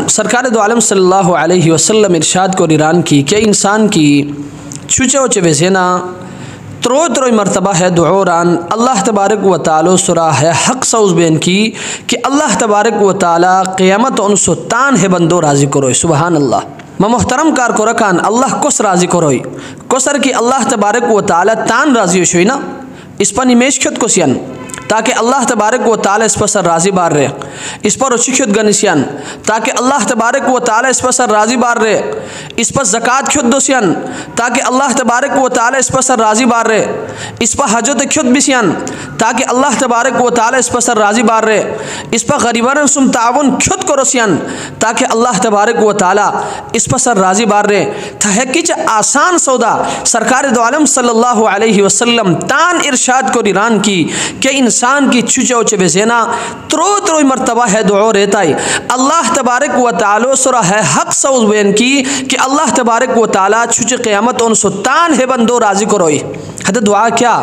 सरकार दो आलम सल्लल्लाहु अलैहि वसल्लम इरशाद को ईरान की कि इंसान की छुचे उचे वेसेना त्रोई मरतबा है दुआरान अल्लाह तबारक व तआला सुरा है हक सऊज बेन की कि अल्लाह तबारक व तआला क़यामत उनसो तान है बंदो राज़ी करोय सुबहान अल्लाह म मोहतरम कार कोरकान अल्लाह कोस राज़ी करोय कोसर की अल्लाह तबारक व तआला तान राज़ी होई ना इस पर इमेज खुद को सियन ताकि अल्लाह तबारक व तआला इस पर राज़ी बार रहे इस पर उचित गनिसियन ताकि अल्लाह तबारक व तआला इस पर राज़ी बार रहे इस पर ज़कात खुद दोसियन ताकि अल्लाह तबारक व तआला इस पर राज़ी बार रहे इस पर हजत खुद बिसियन ताकि अल्लाह तबारक व तआला इस पर राज़ी बार रहे इस पर गरीबन सुम ताउन खुद करोसियन ताकि अल्लाह तबारक व तआला इस पर राज़ी बार रहे तहकीच आसान सौदा सरकार दो आलम सल्लल्लाहु अलैहि वसल्लम तान इरशाद को ईरान की कि इंसान की छुचे उचे बेसेना त्रोई मरतबा है दुआ रहता है अल्लाह तबारक व तआला सुरा है हक सऊज बेन की कि अल्लाह तबारक व तआला छुचे क़यामत उन सुल्तान है बंदो राज़ी करोई हद दुआ क्या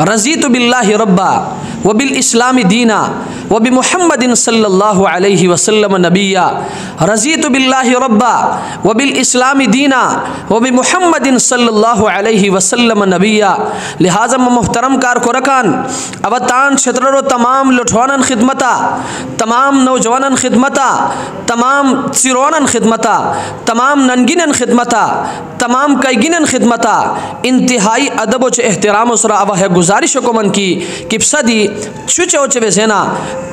रज़ीतु बिल्लाहि रब्बा व बिल इस्लामी दीना व बि मुहम्मदिन सल्लल्लाहु अलैहि वसल्लम नबिया रज़ीतु बिल्लाहि रब्बा व बिल इस्लामी दीना व बि मुहम्मदिन सल्लल्लाहु अलैहि वसल्लम नबिया। लिहाजा मोहतरम कार को रकान अब तान क्षेत्र तमाम लुठवानन खिदमता तमाम नौजवानन खिदमता तमाम सिरोनन खिदमता तमाम ननगिनन खिदमता तमाम कैगिनन खिदमता इंतहाई अदब व एहतराम उसरा अब है गुजारिश को मन की किपसदी छुचे उचे बेसेना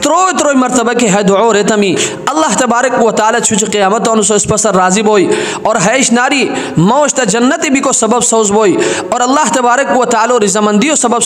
त्रोई मरतबा के है दुआ रेतमी अल्लाह तबारक व तआला छुचे क़यामत उनसो इस पर राज़ी बोई और हैश नारी मौश्त जन्नत भी को सबब सौज बोई और अल्लाह तबारक व तआला रिज़ामंदी सबब